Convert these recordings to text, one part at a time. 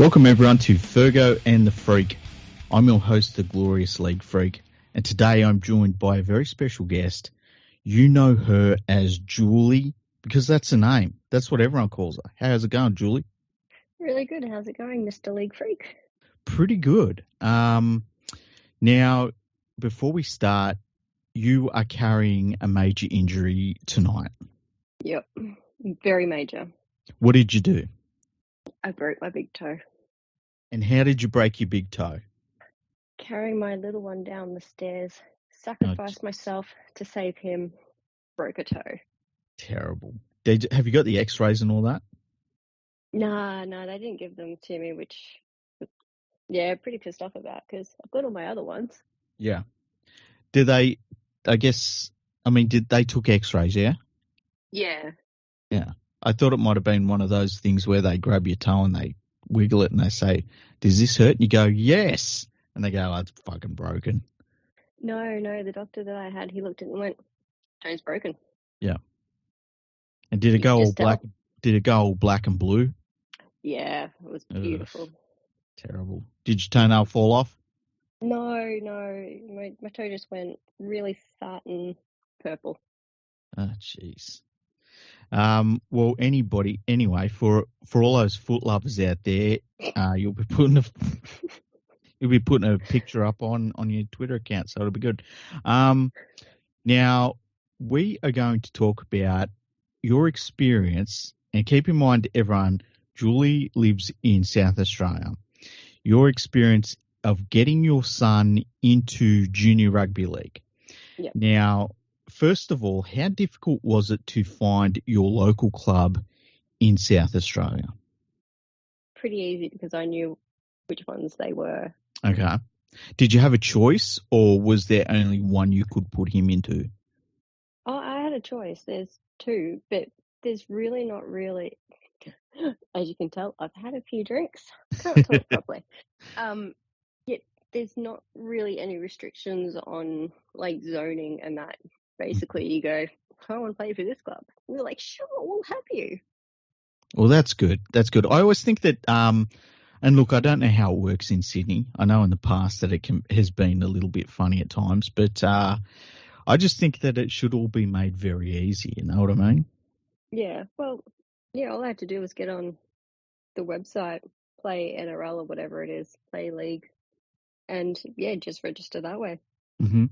Welcome everyone to Fergo and the Freak. I'm your host, the glorious League Freak, and today I'm joined by a very special guest. You know her as Julie because that's her name. That's what everyone calls her. How's it going, Julie? Really good. How's it going, Mr. League Freak? Pretty good. Now, before we start, you are carrying a major injury tonight. Yep, very major. What did you do? I broke my big toe. And how did you break your big toe? Carrying my little one down the stairs, sacrificed myself to save him, broke a toe. Terrible. Have you got the x-rays and all that? No, they didn't give them to me, which, yeah, pretty pissed off about because I've got all my other ones. Yeah. Did they took x-rays, yeah? Yeah. Yeah. I thought it might have been one of those things where they grab your toe and they wiggle it and they say, does this hurt? And you go, yes. And they go, oh, it's fucking broken. No, the doctor that I had, he looked at it and went, toe's broken. Yeah. And did it go all black? Did it go all black and blue? Yeah, it was beautiful. Ugh, terrible. Did your toenail fall off? No. My toe just went really fat and purple. Oh, jeez. Well, anyway, for all those foot lovers out there, you'll be putting a picture up on your Twitter account, so it'll be good. Now we are going to talk about your experience, and keep in mind, everyone, Julie lives in South Australia. Your experience of getting your son into junior rugby league. Yep. Now, first of all, how difficult was it to find your local club in South Australia? Pretty easy because I knew which ones they were. Okay. Did you have a choice or was there only one you could put him into? Oh, I had a choice. There's two, but there's really not really, as you can tell, I've had a few drinks. Can't talk properly. Yet there's not really any restrictions on like zoning and that. Basically, you go, I want to play for this club. And we're like, sure, we'll have you. Well, that's good. That's good. I always think that, and look, I don't know how it works in Sydney. I know in the past that it has been a little bit funny at times, but I just think that it should all be made very easy. You know what I mean? Yeah. Well, yeah, all I have to do is get on the website, play NRL or whatever it is, play league, and yeah, just register that way. Mm-hmm.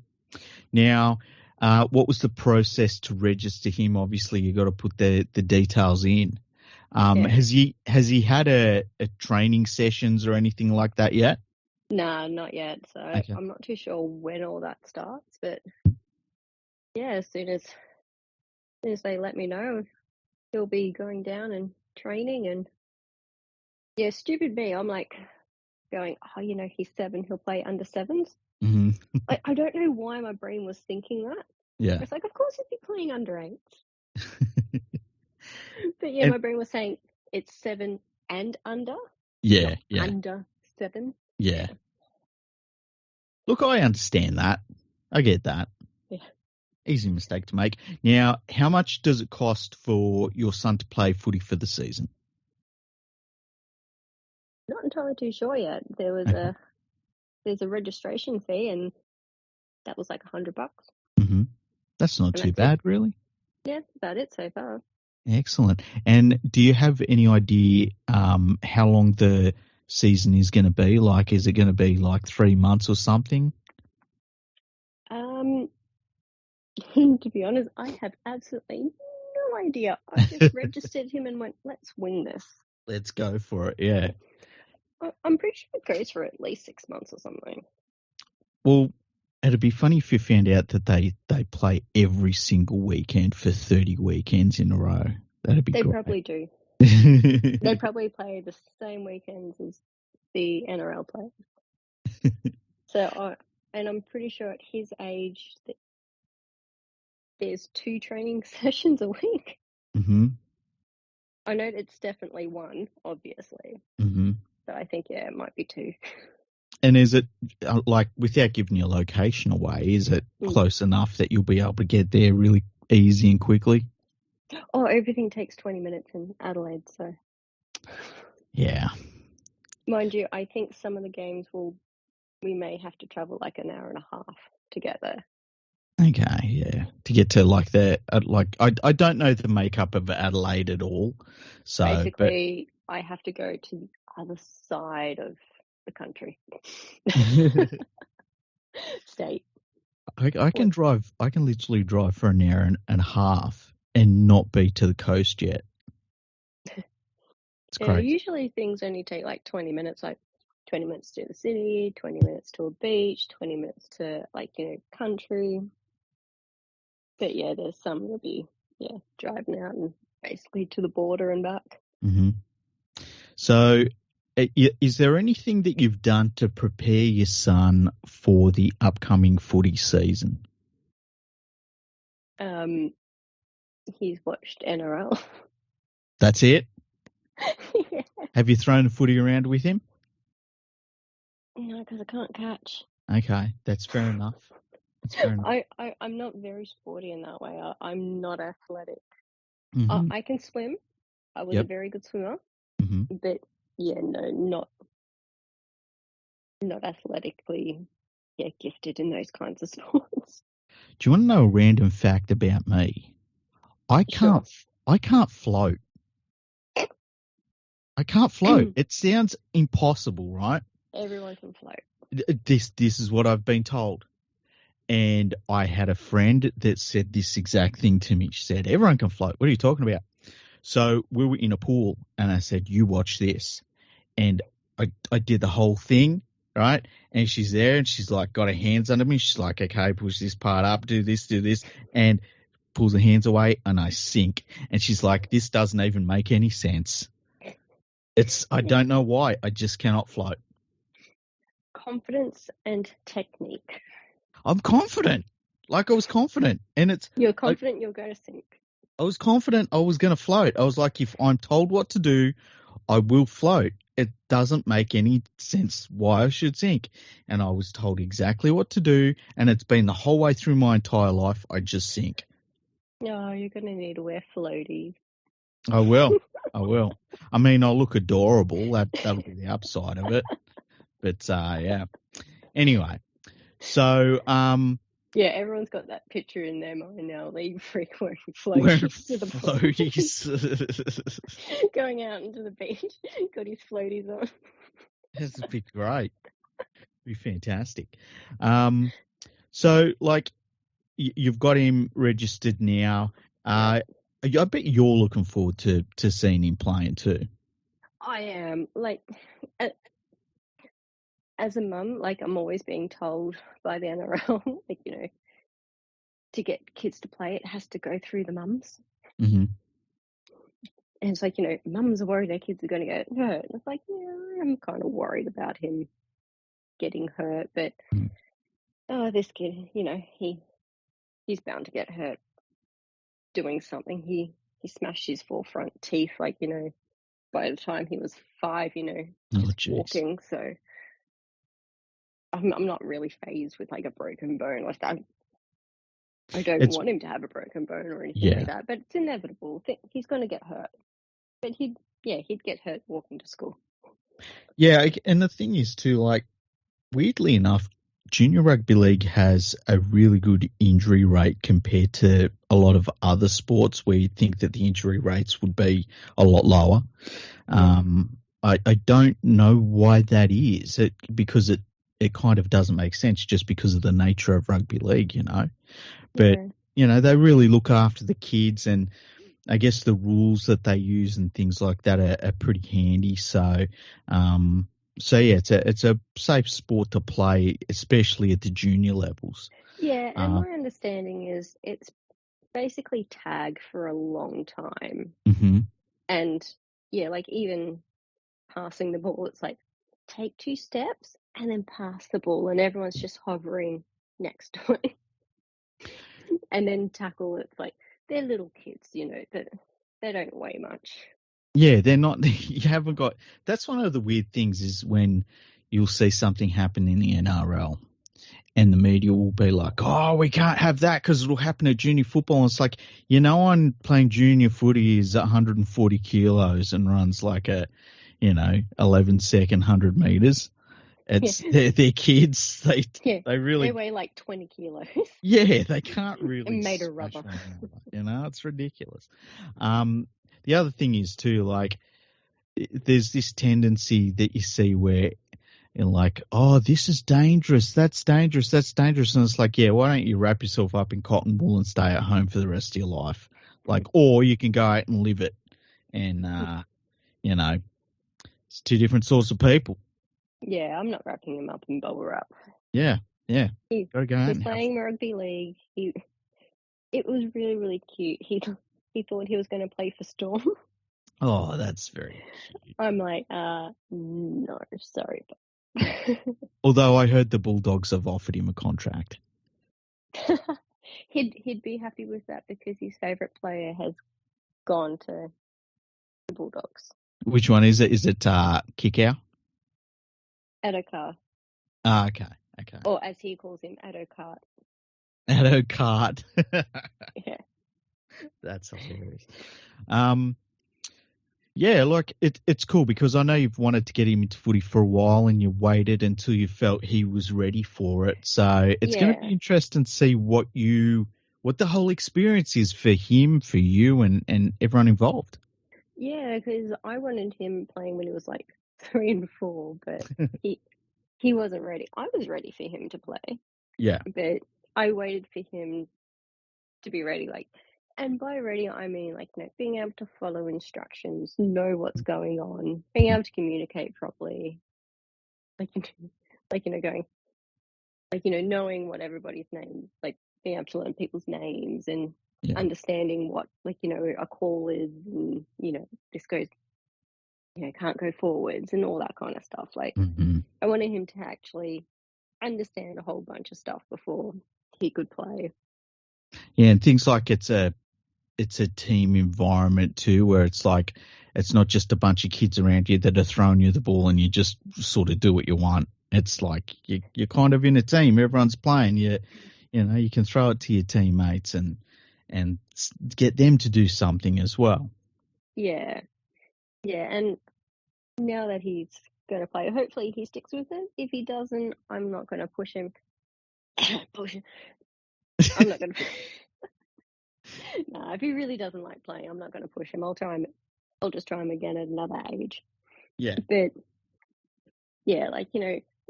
Now, what was the process to register him? Obviously, you got to put the details in. Yeah. Has he had a training sessions or anything like that yet? Nah, not yet. So Okay. I'm not too sure when all that starts, but yeah, as soon as they let me know, he'll be going down and training. And yeah, stupid me, I'm like going, oh, he's 7, he'll play under 7s. Mm-hmm. Like, I don't know why my brain was thinking that. Yeah. It's like, of course he'd be playing under 8s. But yeah, my brain was saying it's 7 and under. Yeah. Under 7. Yeah. Look, I understand that. I get that. Yeah. Easy mistake to make. Now, how much does it cost for your son to play footy for the season? Not entirely too sure yet. There was there's a registration fee, and that was like $100. Mm-hmm. That's not too bad, really. Yeah, that's about it so far. Excellent. And do you have any idea how long the season is going to be? Like, is it going to be like 3 months or something? To be honest, I have absolutely no idea. I just registered him and went, let's wing this. Let's go for it, yeah. I'm pretty sure it goes for at least 6 months or something. Well, it'd be funny if you found out that they play every single weekend for 30 weekends in a row. That'd be great. They probably do. They probably play the same weekends as the NRL players. So, and I'm pretty sure at his age, there's 2 training sessions a week. Mm-hmm. I know it's definitely 1, obviously. Mm-hmm. So I think, yeah, it might be 2. And is it, like, without giving your location away, is it close enough that you'll be able to get there really easy and quickly? Oh, everything takes 20 minutes in Adelaide, so. Yeah. Mind you, I think some of the games we may have to travel like an hour and a half to get there. Okay, yeah. To get to like I don't know the makeup of Adelaide at all. So, basically, I have to go to the other side of the country. State. I can drive. I can literally drive for an hour and a half and not be to the coast yet. It's crazy. Usually things only take like 20 minutes, like 20 minutes to the city, 20 minutes to a beach, 20 minutes to country. But yeah, there's some that'll be driving out and basically to the border and back. Mm-hmm. So, is there anything that you've done to prepare your son for the upcoming footy season? He's watched NRL. That's it? Yeah. Have you thrown a footy around with him? No, because I can't catch. Okay, that's fair enough. That's fair enough. I'm not very sporty in that way. I'm not athletic. Mm-hmm. I can swim. I was a very good swimmer. Mm-hmm. But yeah, no, not athletically gifted in those kinds of sports. Do you want to know a random fact about me? I can't float. I can't float. It sounds impossible, right? Everyone can float. This is what I've been told. And I had a friend that said this exact thing to me. She said, everyone can float. What are you talking about? So we were in a pool and I said, you watch this. And I did the whole thing, right? And she's there and she's like got her hands under me. She's like, okay, push this part up, do this, and pulls her hands away and I sink. And she's like, this doesn't even make any sense. I don't know why. I just cannot float. Confidence and technique. I'm confident. Like I was confident. And you're confident you'll go to sink. I was confident I was going to float. I was like, if I'm told what to do, I will float. It doesn't make any sense why I should sink. And I was told exactly what to do. And it's been the whole way through my entire life. I just sink. No, you're going to need to wear floaties. I will. I mean, I'll look adorable. That'll be the upside of it. But, yeah. Anyway, so, yeah, everyone's got that picture in their mind now. LeagueFreak wearing floaties to the floaties. Going out into the beach, got his floaties on. That's be great. Be fantastic. So, like, you've got him registered now. I bet you're looking forward to seeing him playing too. I am. Like, as a mum, like I'm always being told by the NRL, like, to get kids to play, it has to go through the mums. Mm-hmm. And it's like, mums are worried their kids are going to get hurt. And it's like, yeah, I'm kind of worried about him getting hurt. But, this kid, he's bound to get hurt doing something. He smashed his 4 front teeth, like, by the time he was 5, just walking. So I'm not really fazed with like a broken bone like that. I don't want him to have a broken bone or anything like that, but it's inevitable. He's going to get hurt. But he'd get hurt walking to school. Yeah, and the thing is too, like, weirdly enough, Junior Rugby League has a really good injury rate compared to a lot of other sports where you'd think that the injury rates would be a lot lower. I don't know why that is, because it kind of doesn't make sense just because of the nature of rugby league, But, they really look after the kids, and I guess the rules that they use and things like that are pretty handy. So, it's a safe sport to play, especially at the junior levels. Yeah, and my understanding is it's basically tag for a long time. Mm-hmm. And, like even passing the ball, it's like take 2 steps and then pass the ball, and everyone's just hovering next to it. And then tackle, it's like they're little kids, that they don't weigh much. Yeah, they're not. You haven't got. That's one of the weird things is when you'll see something happen in the NRL, and the media will be like, "Oh, we can't have that because it'll happen at junior football." And it's like, one playing junior footy is 140 kilos and runs like a, 11-second 100 meters. It's they're kids. They really they weigh like 20 kilos. they can't really And made of smash rubber. one another. It's ridiculous. The other thing is too, like, there's this tendency that you see where you're like, oh, this is dangerous, that's dangerous, that's dangerous. And it's like, yeah, why don't you wrap yourself up in cotton wool and stay at home for the rest of your life? Like, or you can go out and live it. And, it's two different sorts of people. Yeah, I'm not wrapping him up in bubble wrap. Yeah. He Gotta go out was and playing rugby league. It was really, really cute. He thought he was going to play for Storm. Oh, that's very cute. I'm like, no, sorry. Although I heard the Bulldogs have offered him a contract. He'd be happy with that because his favourite player has gone to the Bulldogs. Which one is it? Is it Kickow? Adokar. Okay. Or as he calls him, Adokar. Adokar. Yeah. That's hilarious. Yeah, like it's cool because I know you've wanted to get him into footy for a while and you waited until you felt he was ready for it. So it's going to be interesting to see what the whole experience is for him, for you, and everyone involved. Yeah, because I wanted him playing when he was like 3 and 4, but he wasn't ready. I was ready for him to play. Yeah. But I waited for him to be ready, and by ready, I mean, being able to follow instructions, know what's going on, being able to communicate properly, knowing what everybody's name, being able to learn people's names and understanding what, a call is, and, this goes, can't go forwards and all that kind of stuff. I wanted him to actually understand a whole bunch of stuff before he could play. Yeah, and things like it's a team environment too, where it's like it's not just a bunch of kids around you that are throwing you the ball and you just sort of do what you want. It's like you're kind of in a team. Everyone's playing. You can throw it to your teammates and get them to do something as well. Yeah, and now that he's going to play, hopefully he sticks with it. If he doesn't, I'm not going to push him. I'm not going to. No, if he really doesn't like playing, I'm not going to push him. I'll just try him again at another age. Yeah. But yeah,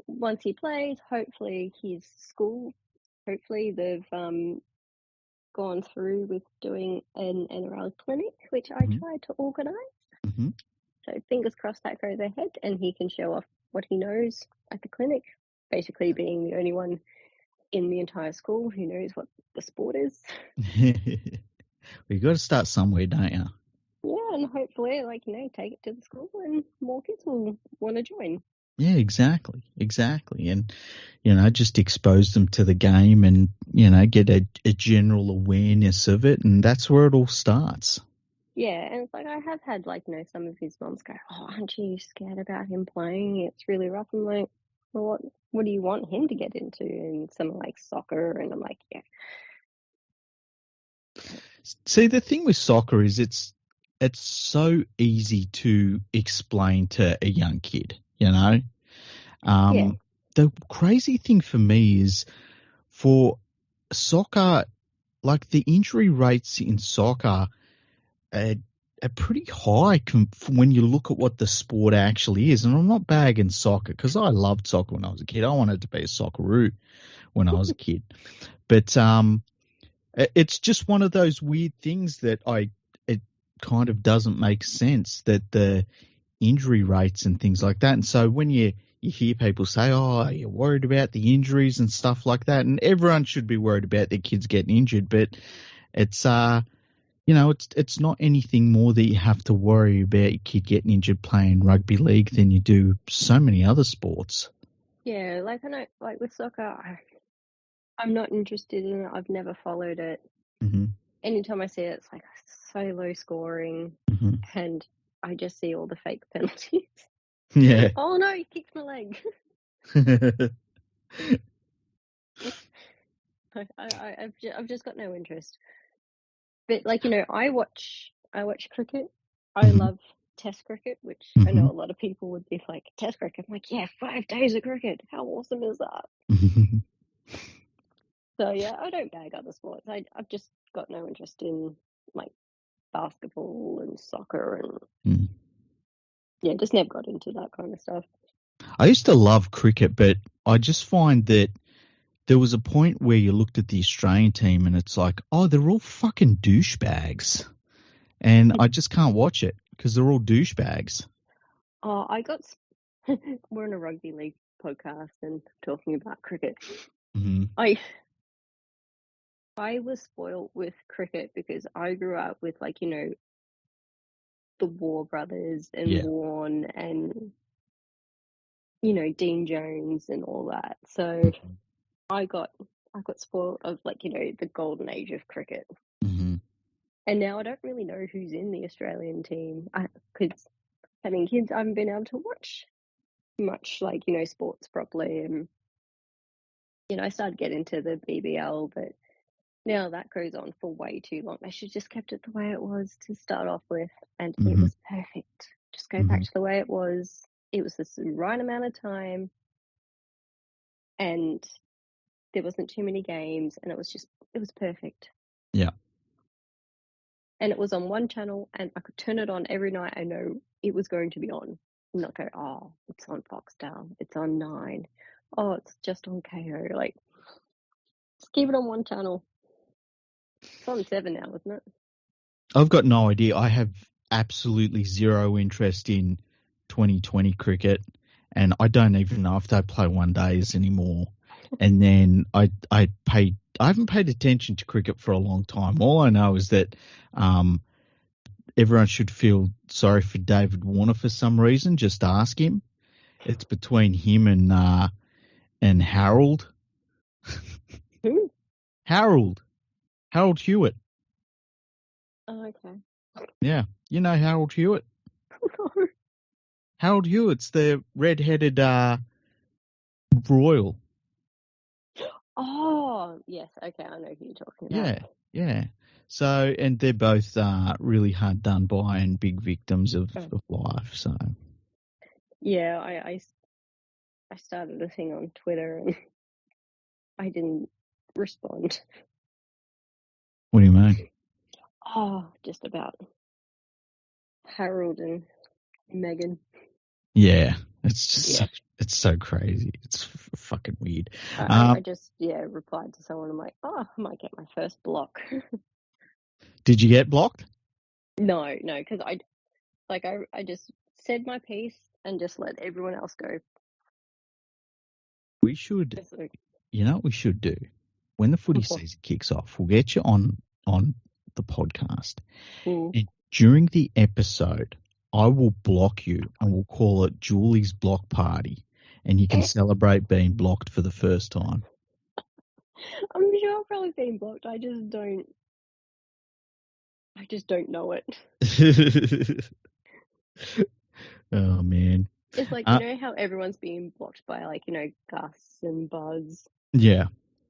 once he plays, hopefully his school, hopefully they've gone through with doing an NRL clinic, which I tried to organise. Mm-hmm. So fingers crossed that goes ahead and he can show off what he knows at the clinic, basically being the only one in the entire school who knows what the sport is. You've got to start somewhere, don't you? Yeah, and hopefully, take it to the school and more kids will want to join. Yeah, exactly. And, just expose them to the game and, get a general awareness of it. And that's where it all starts. Yeah, and it's I have had, some of his moms go, oh, aren't you scared about him playing? It's really rough. I'm like, well, what do you want him to get into? And something like soccer, and I'm like, yeah. See, the thing with soccer is it's so easy to explain to a young kid, The crazy thing for me is for soccer, the injury rates in soccer are pretty high when you look at what the sport actually is. And I'm not bagging soccer because I loved soccer when I was a kid. I wanted to be a Socceroo when I was a kid. But it's just one of those weird things that it kind of doesn't make sense, that the injury rates and things like that. And so when you hear people say, oh, you're worried about the injuries and stuff like that, and everyone should be worried about their kids getting injured, but it's it's not anything more that you have to worry about your kid getting injured playing rugby league than you do so many other sports. Yeah, I know, with soccer, I'm not interested in it. I've never followed it. Mm-hmm. Anytime I see it, it's so low scoring, and I just see all the fake penalties. Yeah. Oh no, he kicked my leg. I've just got no interest. But I watch cricket. I love Test cricket, which I know a lot of people would be like, Test cricket? I'm like, yeah, 5 days of cricket. How awesome is that? So, yeah, I don't bag other sports. I've just got no interest in, like, basketball and soccer and, yeah, just never got into that kind of stuff. I used to love cricket, but I just find that there was a point where you looked at the Australian team and it's like, oh, they're all fucking douchebags. And I just can't watch it because they're all douchebags. Oh, we're on a Rugby League podcast and talking about cricket. I was spoiled with cricket because I grew up with, like, you know, the War brothers and Warne and, you know, Dean Jones and all that. So I got spoiled of, like, you know, the golden age of cricket. And now I don't really know who's in the Australian team. Because having kids, I haven't been able to watch much, like, you know, sports properly. And, you know, I started getting into the BBL, but now that goes on for way too long. They should just kept it the way it was to start off with, and it was perfect. Just go back to the way it was. It was the right amount of time, and there wasn't too many games, and it was perfect. Yeah. And it was on one channel, and I could turn it on every night. I know it was going to be on. And not go, oh, it's on Foxtel, it's on 9. Oh, it's just on KO. Like, just keep it on one channel. It's on 7 now, isn't it? I've got no idea. I have absolutely zero interest in 2020 cricket, and I don't even know if they play one days anymore. And then I haven't paid attention to cricket for a long time. All I know is that everyone should feel sorry for David Warner for some reason. Just ask him. It's between him and Harold. Who? Harold Hewitt. Oh, okay. Yeah, you know Harold Hewitt. Harold Hewitt's the red-headed royal. Oh, yes. Okay, I know who you're talking about. Yeah. So, and they're both really hard done by and big victims of life. So, yeah, I started a thing on Twitter and I didn't respond. What do you mean? Oh, just about Harold and Meghan. Yeah, it's just it's so crazy. It's fucking weird. I just replied to someone. I'm like, oh, I might get my first block. Did you get blocked? No, because I just said my piece and just let everyone else go. We should, you know what we should do? When the footy season kicks off, we'll get you on the podcast. And during the episode, I will block you and we'll call it Julie's Block Party. And you can celebrate being blocked for the first time. I'm sure I've probably been blocked. I just don't know it. Oh, man. It's like, you know how everyone's being blocked by, like, you know, Gus and Buzz? Yeah.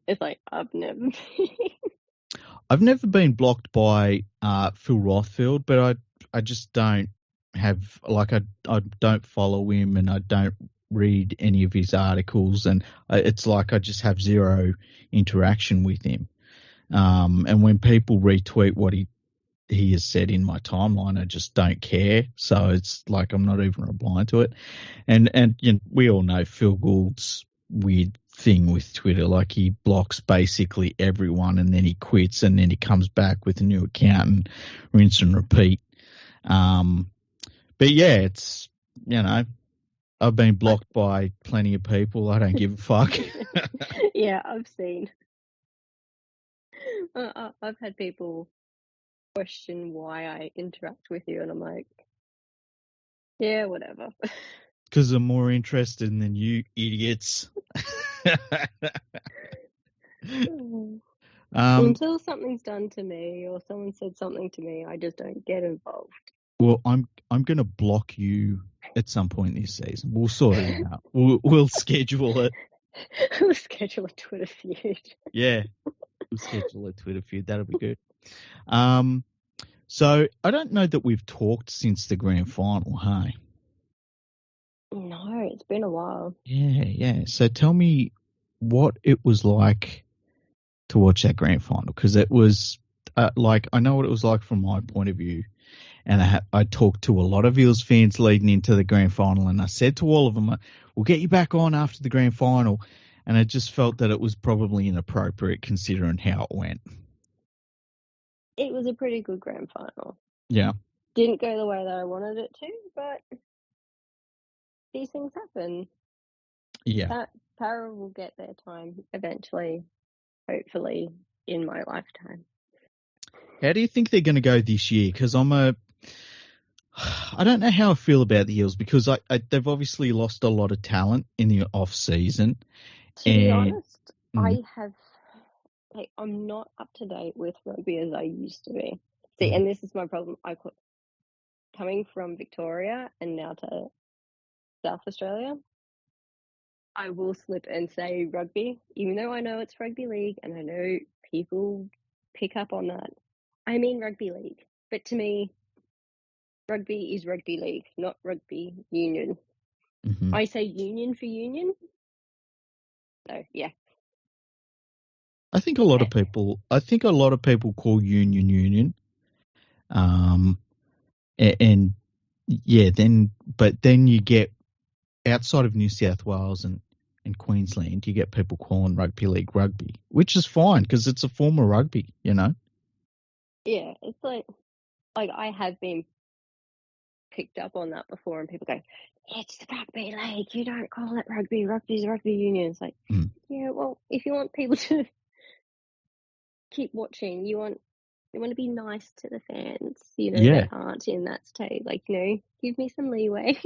It's like, I've never been blocked by Phil Rothfield, but I just don't have, like, I don't follow him and I don't read any of his articles, and it's like I just have zero interaction with him. And when people retweet what he has said in my timeline, I just don't care. So it's like I'm not even replying to it. And you know, we all know Phil Gould's weird thing with Twitter. Like, he blocks basically everyone and then he quits and then he comes back with a new account and rinse and repeat. But yeah, it's, you know, I've been blocked by plenty of people. I don't give a fuck. Yeah, I've seen. I've had people question why I interact with you, and I'm like, yeah, whatever. Because I'm more interested than you idiots. Until something's done to me or someone said something to me, I just don't get involved. Well, I'm going to block you at some point this season. We'll sort it out. We'll schedule it. We'll schedule a Twitter feud. Yeah, we'll schedule a Twitter feud. That'll be good. So I don't know that we've talked since the grand final, hey? No, it's been a while. Yeah. So tell me what it was like to watch that grand final, because it was I know what it was like from my point of view, and I talked to a lot of Eels fans leading into the grand final, and I said to all of them, "We'll get you back on after the grand final," and I just felt that it was probably inappropriate considering how it went. It was a pretty good grand final. Yeah, Didn't go the way that I wanted it to, but these things happen. yeah. Para will get their time eventually, hopefully, in my lifetime. How do you think they're going to go this year? Because I don't know how I feel about the Eels, because they've obviously lost a lot of talent in the off season. To be And honest, I'm not up to date with rugby as I used to be. See, and this is my problem. Coming from Victoria and now to South Australia, I will slip and say rugby, even though I know it's rugby league and I know people pick up on that. I mean rugby league, but to me, rugby is rugby league, not rugby union. Mm-hmm. I say union for union. So yeah. I think a lot of people call union. Um, and yeah, but then you get outside of New South Wales and Queensland, you get people calling rugby league rugby, which is fine because it's a form of rugby, you know? Yeah, it's like I have been picked up on that before, and people go, "It's the rugby league. You don't call it rugby. Rugby's rugby union." It's like, yeah, well, if you want people to keep watching, you want to be nice to the fans, Yeah. that aren't in that state. Give me some leeway.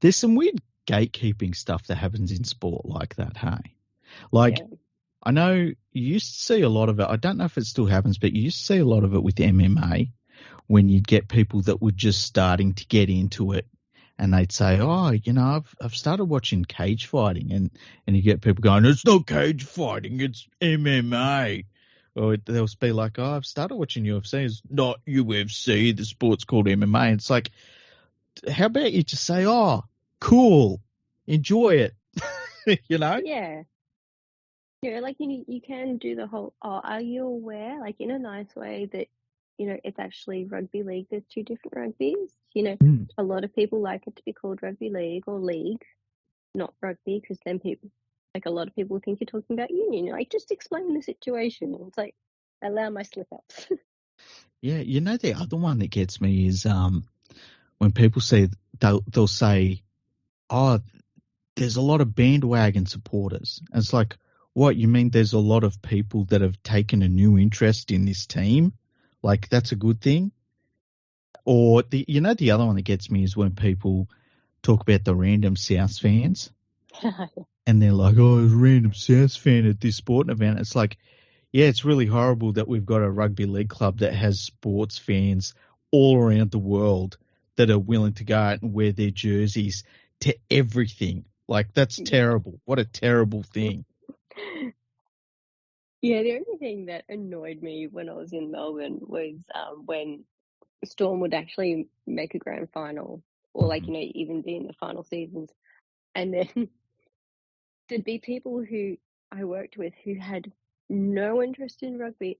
There's some weird gatekeeping stuff that happens in sport like that, hey? Like, Yeah. I know you used to see a lot of it. I don't know if it still happens, but you used to see a lot of it with MMA when you'd get people that were just starting to get into it, and they'd say, "Oh, I've started watching cage fighting," and you get people going, "It's not cage fighting, it's MMA." Or they'll be like, "Oh, I've started watching UFC. It's not UFC. The sport's called MMA." And it's like, how about you just say, "Oh, cool, enjoy it," you know? Yeah. You can do the whole, "Oh, are you aware?" in a nice way that, it's actually rugby league. There's two different rugbies. A lot of people like it to be called rugby league or league, not rugby, because then a lot of people think you're talking about union. You're like, just explain the situation. And it's like, allow my slip ups. Yeah, the other one that gets me is when people say they'll say, "Oh, there's a lot of bandwagon supporters." And it's like, what, you mean there's a lot of people that have taken a new interest in this team? Like, that's a good thing? Or the other one that gets me is when people talk about the random South fans and they're like, "Oh, there's a random South fan at this sporting event." It's like, yeah, it's really horrible that we've got a rugby league club that has sports fans all around the world that are willing to go out and wear their jerseys to everything. Like, that's terrible. What a terrible thing. Yeah, the only thing that annoyed me when I was in Melbourne was when Storm would actually make a grand final, or even be in the final seasons, and then there'd be people who I worked with who had no interest in rugby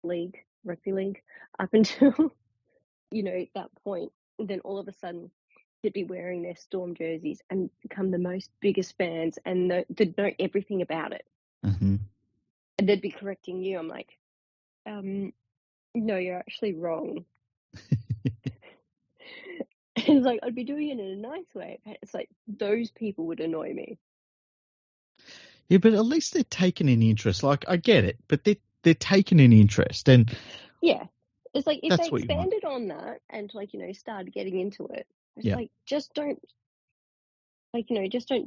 league, up until that point. And then all of a sudden, they'd be wearing their Storm jerseys and become the most biggest fans, and they'd know everything about it. Mm-hmm. And they'd be correcting you. I'm like, no, you're actually wrong. And it's like, I'd be doing it in a nice way. It's like, those people would annoy me. Yeah, but at least they're taking an interest. Like, I get it, but they're taking an interest, and yeah, it's like if they that's what you want. expanded on that and started getting into it, it's Yeah. like just don't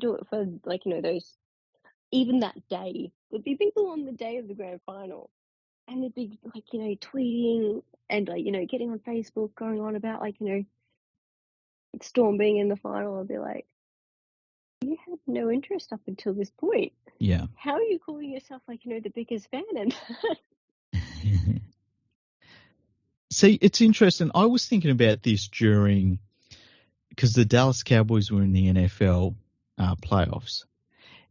do it for those. Even that day, there'd be people on the day of the grand final, and they'd be tweeting and getting on Facebook, going on about Storm being in the final. I'd be like, you had no interest up until this point. Yeah. How are you calling yourself the biggest fan? And See, it's interesting. I was thinking about this because the Dallas Cowboys were in the NFL playoffs,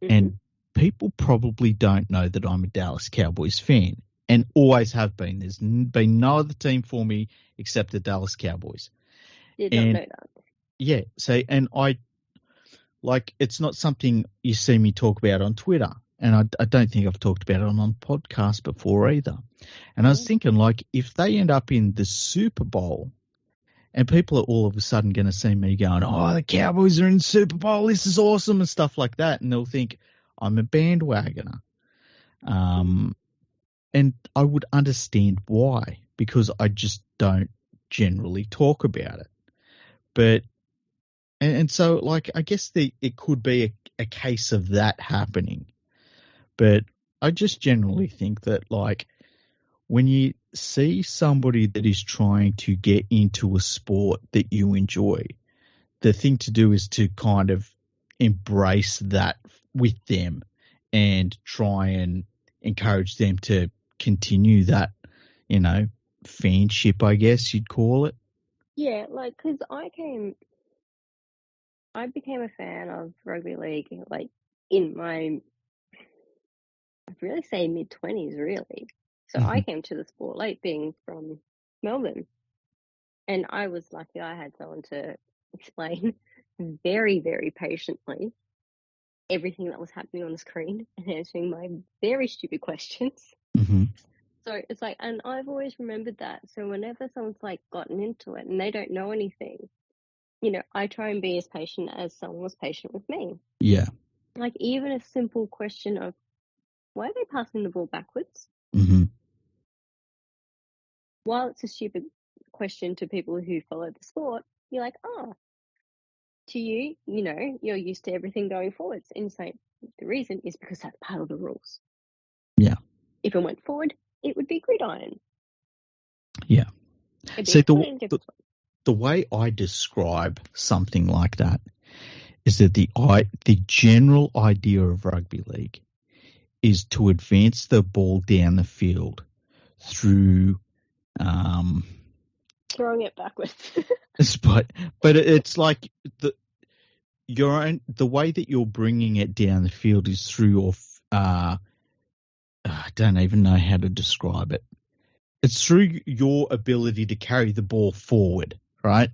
and people probably don't know that I'm a Dallas Cowboys fan and always have been. There's been no other team for me except the Dallas Cowboys. Did not know that. Yeah, so, and it's not something you see me talk about on Twitter, and I don't think I've talked about it on podcast before either. And I was thinking, if they end up in the Super Bowl, and people are all of a sudden going to see me going, oh, the Cowboys are in the Super Bowl, this is awesome, and stuff like that, and they'll think I'm a bandwagoner. And I would understand why, because I just don't generally talk about it. But and so, I guess it could be a case of that happening. But I just generally think that, when you see somebody that is trying to get into a sport that you enjoy, the thing to do is to kind of embrace that with them and try and encourage them to continue that, fanship, I guess you'd call it. Yeah, because I became a fan of rugby league, in my, I'd really say mid-20s, really. So I came to the sport late, being from Melbourne. And I was lucky I had someone to explain very, very patiently everything that was happening on the screen and answering my very stupid questions. So it's and I've always remembered that. So whenever someone's gotten into it and they don't know anything, I try and be as patient as someone was patient with me. Yeah. Even a simple question of, why are they passing the ball backwards? While it's a stupid question to people who follow the sport, you're to you, you're used to everything going forwards. And say the reason is because that's part of the rules. Yeah. If it went forward, it would be gridiron. Yeah. See, the way I describe something like that is that the general idea of rugby league is to advance the ball down the field through throwing it backwards. but it's the way that you're bringing it down the field is through your I don't even know how to describe it. It's through your ability to carry the ball forward, right?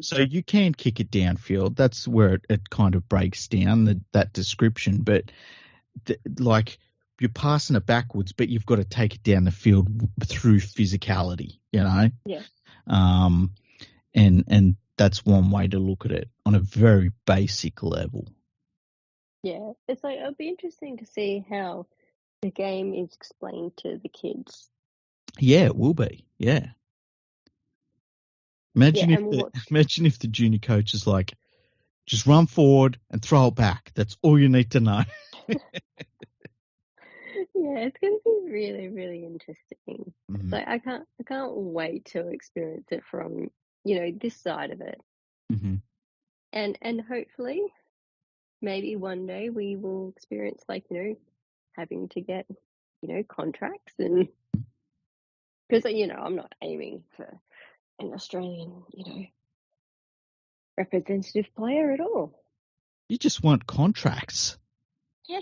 So you can kick it downfield. That's where it kind of breaks down, that description. But you're passing it backwards, but you've got to take it down the field through physicality, Yeah. And that's one way to look at it on a very basic level. Yeah, it's it'll be interesting to see how the game is explained to the kids. Yeah, it will be. Yeah. Imagine if the junior coach is just run forward and throw it back. That's all you need to know. Yeah, it's going to be really, really interesting. So I can't wait to experience it from this side of it. And hopefully, maybe one day we will experience having to get contracts, and because I'm not aiming for an Australian representative player at all. You just want contracts. Yeah.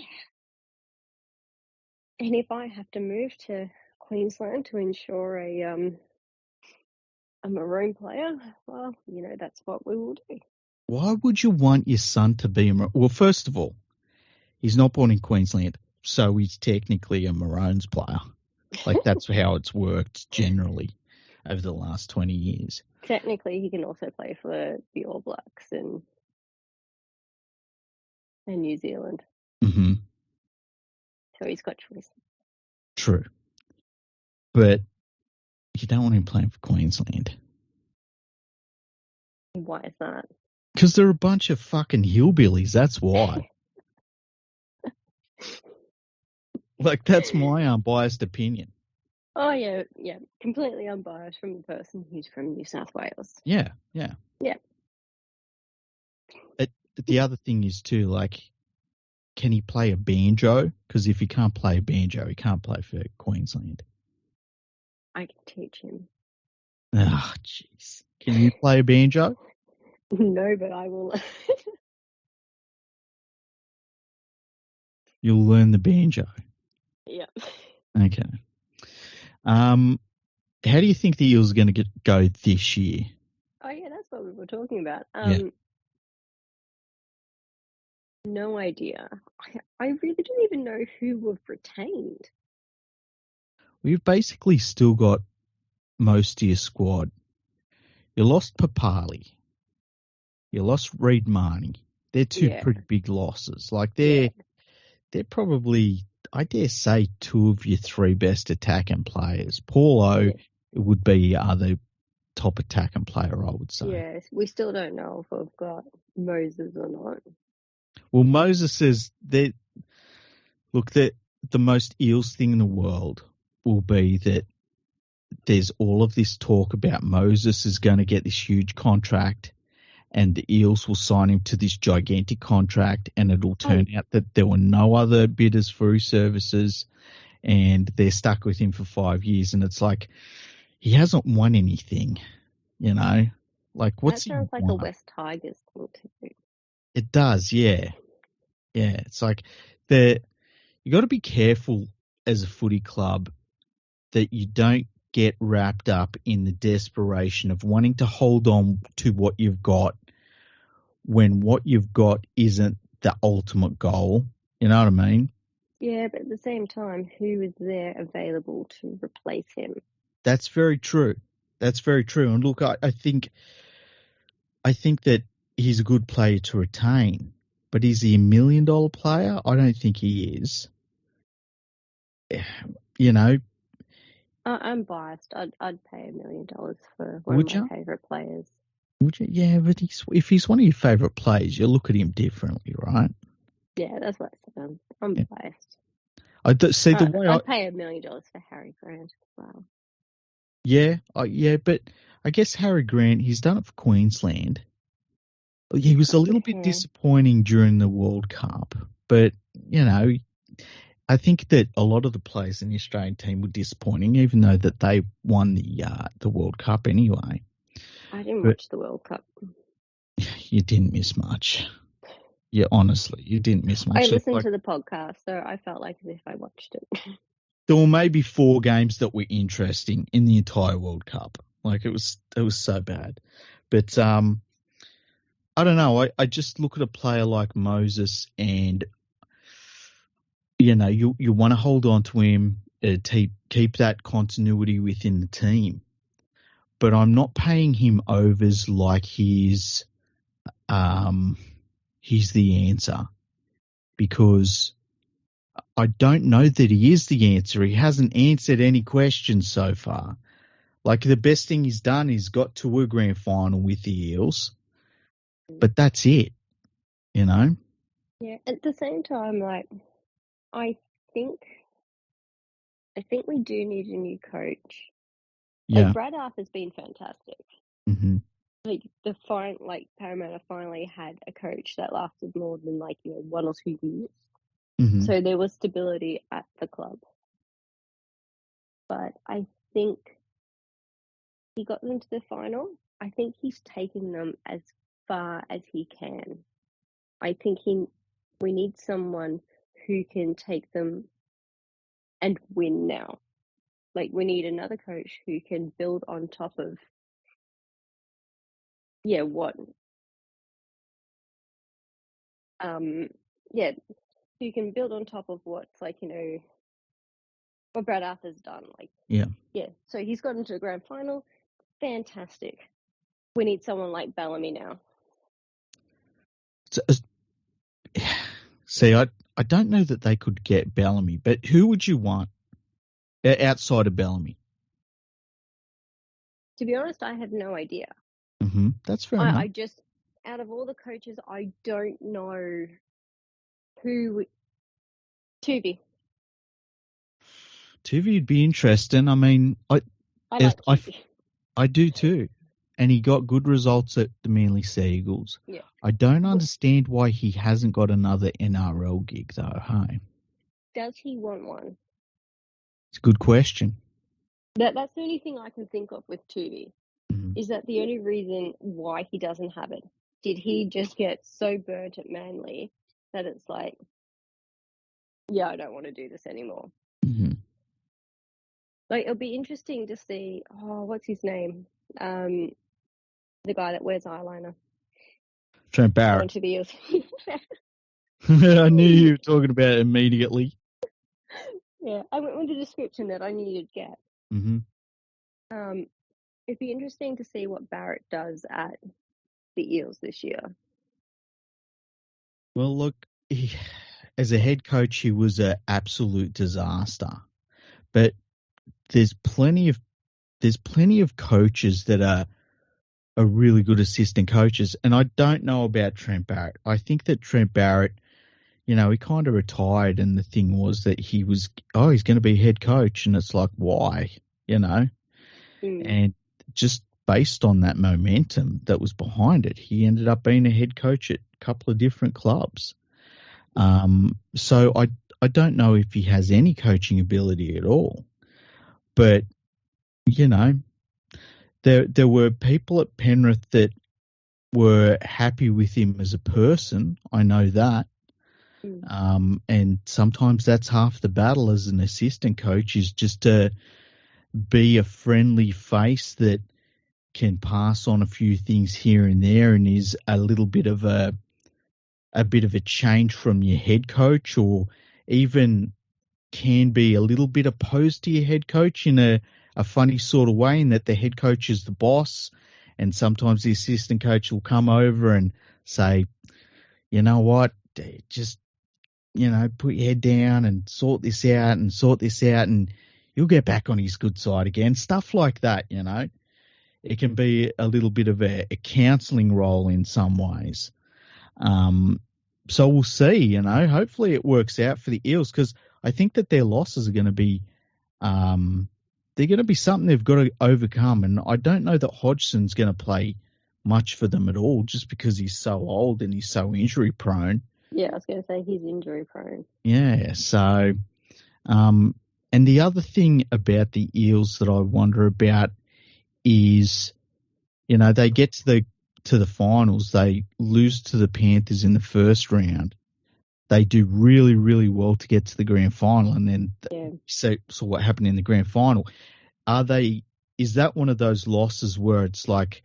And if I have to move to Queensland to ensure a maroon player, well, that's what we will do. Why would you want your son to be a maroon? Well, first of all, he's not born in Queensland, so he's technically a Maroons player. That's how it's worked generally over the last 20 years. Technically, he can also play for the All Blacks and New Zealand. So he's got choice. True. But you don't want him playing for Queensland. Why is that? Because they're a bunch of fucking hillbillies, that's why. That's my unbiased opinion. Oh, yeah, completely unbiased from the person who's from New South Wales. Yeah. The other thing is too, can he play a banjo? Because if he can't play a banjo, he can't play for Queensland. I can teach him. Oh, jeez. Can you play a banjo? No, but I will. You'll learn the banjo. Yeah. Okay. How do you think the Eels are going to go this year? Oh yeah, that's what we were talking about. Yeah. No idea. I really don't even know who we've retained. We've basically still got most of your squad. You lost Papali. You lost Reid Marnie. They're two pretty big losses. Like they're probably, I dare say, two of your three best attacking players. Paulo would be your other top attacking player, I would say. Yes, we still don't know if we've got Moses or not. Well, Moses is that. Look, the most Eels thing in the world will be that there's all of this talk about Moses is going to get this huge contract and the Eels will sign him to this gigantic contract and it'll turn out that there were no other bidders for his services and they're stuck with him for 5 years. And it's like, he hasn't won anything, you know? Like, what's that sounds like a West Tigers thing to do. It does, yeah. Yeah, it's like you got to be careful as a footy club that you don't get wrapped up in the desperation of wanting to hold on to what you've got when what you've got isn't the ultimate goal. You know what I mean? Yeah, but at the same time, who is there available to replace him? That's very true. That's very true. And look, I think that he's a good player to retain, but is he $1 million player? I don't think he is. You know, I'm biased. I'd pay $1 million for one of my favourite players. Would you? Yeah, but if he's one of your favourite players, you look at him differently, right? Yeah, that's what I said. I'm biased. I'd pay $1 million for Harry Grant as well. Yeah, but I guess Harry Grant, he's done it for Queensland. He was a little bit disappointing during the World Cup, but you know, I think that a lot of the players in the Australian team were disappointing, even though that they won the World Cup anyway. I didn't watch the World Cup. You didn't miss much. Yeah, honestly, you didn't miss much. I listened to the podcast, so I felt like as if I watched it. There were maybe 4 games that were interesting in the entire World Cup. Like it was so bad. But I don't know. I just look at a player like Moses and, you know, you want to hold on to him, keep that continuity within the team. But I'm not paying him overs like he's the answer, because I don't know that he is the answer. He hasn't answered any questions so far. Like the best thing he's done is got to a grand final with the Eels, but that's it, you know? Yeah, at the same time, like, I think we do need a new coach. Yeah. Like, Brad Arthur's been fantastic. Mm-hmm. Like, Parramatta finally had a coach that lasted more than, 1 or 2 years. Mm-hmm. So there was stability at the club. But I think he got them to the final. I think he's taken them as far as he can. I think we need someone who can take them and win now. Like, we need another coach who can build on top of, who can build on top of what's what Brad Arthur's done. So he's gotten to the grand final. Fantastic. We need someone like Bellamy now. See, I don't know that they could get Bellamy, but who would you want outside of Bellamy? To be honest, I have no idea. Mm-hmm. That's fair enough. I just, out of all the coaches, I don't know who. Tuvey would be interesting. I mean, I like Tuvey. I do too. And he got good results at the Manly Sea Eagles. Yeah. I don't understand why he hasn't got another NRL gig, though, hey? Does he want one? It's a good question. That's the only thing I can think of with Tuvey. Mhm. Is that the only reason why he doesn't have it? Did he just get so burnt at Manly that it's like, yeah, I don't want to do this anymore? Mhm. Like, it'll be interesting to see, what's his name? The guy that wears eyeliner. Trent Barrett. Onto the Eels. I knew you were talking about it immediately. Yeah, I went with the description that I knew you'd get. Mm-hmm. It'd be interesting to see what Barrett does at the Eels this year. Well, look, as a head coach, he was an absolute disaster. But there's plenty of coaches that are really good assistant coaches, and I don't know about Trent Barrett. I think that Trent Barrett, he kind of retired, and the thing was that he's going to be head coach, and it's like, why, and just based on that momentum that was behind it, he ended up being a head coach at a couple of different clubs. So I don't know if he has any coaching ability at all, but there were people at Penrith that were happy with him as a person. I know that. And sometimes that's half the battle as an assistant coach, is just to be a friendly face that can pass on a few things here and there, and is a little bit of a change from your head coach, or even can be a little bit opposed to your head coach in a funny sort of way, in that the head coach is the boss, and sometimes the assistant coach will come over and say, you know what, just, put your head down and sort this out, and you'll get back on his good side again. Stuff like that, It can be a little bit of a counselling role in some ways. So we'll see, hopefully it works out for the Eels, because I think that their losses are going to be, they're going to be something they've got to overcome. And I don't know that Hodgson's going to play much for them at all, just because he's so old and he's so injury prone. Yeah, I was going to say he's injury prone. Yeah. So, and the other thing about the Eels that I wonder about is, they get to the finals, they lose to the Panthers in the first round. They do really, really well to get to the grand final, and then so what happened in the grand final? Is that one of those losses where it's like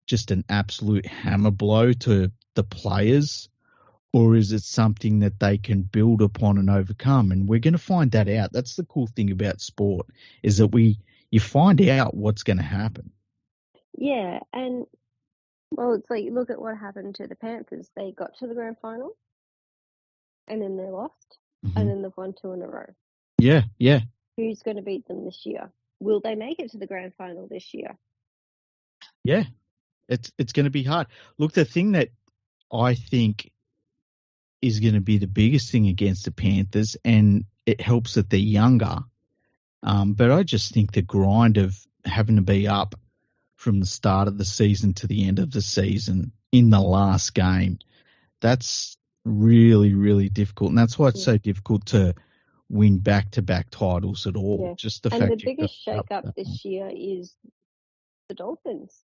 just an absolute hammer blow to the players, or is it something that they can build upon and overcome? And we're going to find that out. That's the cool thing about sport, is that you find out what's going to happen. Yeah, and well, it's like, look at what happened to the Panthers. They got to the grand final, and then they lost, and then they've won 2 in a row. Yeah, yeah. Who's going to beat them this year? Will they make it to the grand final this year? Yeah, it's going to be hard. Look, the thing that I think is going to be the biggest thing against the Panthers, and it helps that they're younger, but I just think the grind of having to be up from the start of the season to the end of the season in the last game, that's really, really difficult. And that's why it's so difficult to win back-to-back titles at all. Yeah. Just the and fact the biggest shake-up this year is the Dolphins.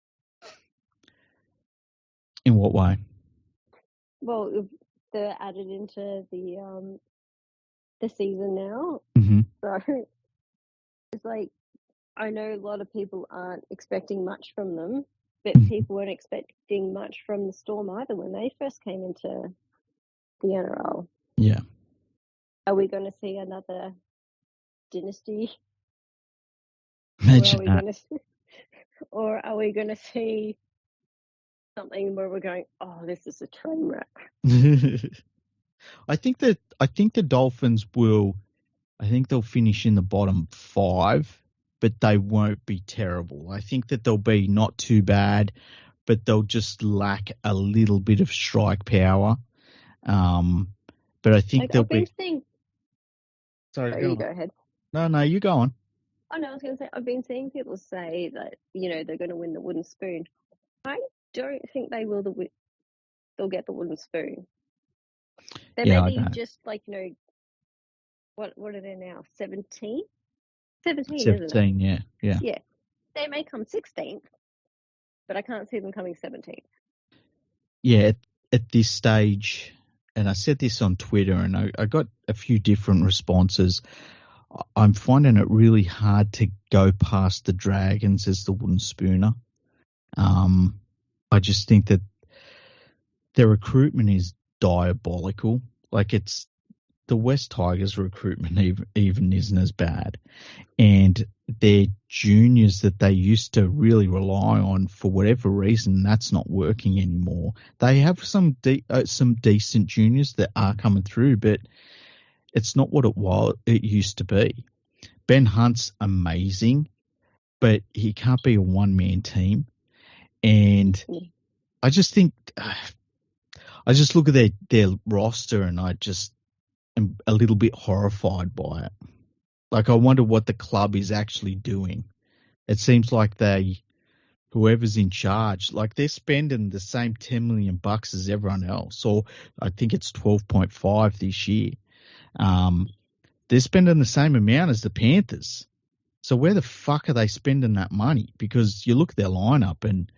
In what way? Well, if they're added into the season now, so it's like, I know a lot of people aren't expecting much from them, but people weren't expecting much from the Storm either when they first came into the NRL. Yeah. Are we going to see another dynasty? Or are we going to see something where we're going, oh, this is a train wreck? I think the Dolphins they'll finish in the bottom 5, but they won't be terrible. I think that they'll be not too bad, but they'll just lack a little bit of strike power. But I think they'll be. Sorry, you go ahead. No, you go on. Oh no, I was going to say, I've been seeing people say that they're going to win the wooden spoon. I don't think they will. They'll get the wooden spoon. They may be just like what are they now? 17? 17, isn't it? 17, yeah. Yeah. They may come 16th, but I can't see them coming 17th. Yeah, at this stage, and I said this on Twitter, and I got a few different responses. I'm finding it really hard to go past the Dragons as the wooden spooner. I just think that their recruitment is diabolical. Like, it's the West Tigers recruitment even isn't as bad. And their juniors that they used to really rely on, for whatever reason, that's not working anymore. They have some decent juniors that are coming through, but it's not what it used to be. Ben Hunt's amazing, but he can't be a one-man team. And I just think, I just look at their roster and I just am a little bit horrified by it. Like, I wonder what the club is actually doing. It seems like whoever's in charge, like, they're spending the same $10 million as everyone else, or I think it's 12.5 this year. They're spending the same amount as the Panthers. So where the fuck are they spending that money? Because you look at their lineup and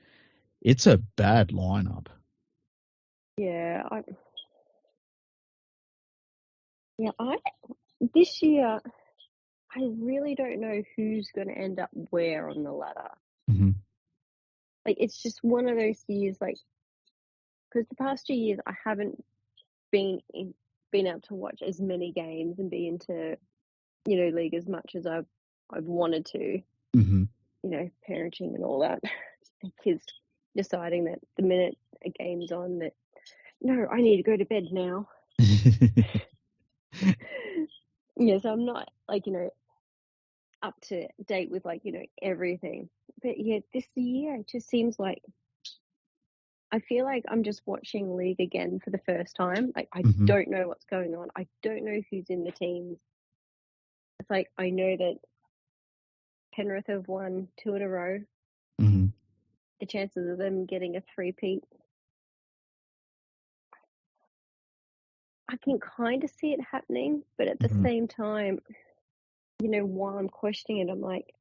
it's a bad lineup. Yeah, this year, I really don't know who's going to end up where on the ladder. Mm-hmm. Like, it's just one of those years, like, because the past 2 years I haven't been able to watch as many games and be into, league as much as I've wanted to. Mm-hmm. Parenting and all that. Kids deciding that the minute a game's on that, no, I need to go to bed now. So I'm not, like, up to date with, like, everything. But yeah, this year it just seems like I feel like I'm just watching league again for the first time. Like, I Mm-hmm. don't know what's going on. I don't know who's in the teams. It's like, I know that Penrith have won 2 in a row. Mm-hmm. The chances of them getting a three-peat, I can kind of see it happening, but at the Mm-hmm. same time, while I'm questioning it, I'm like,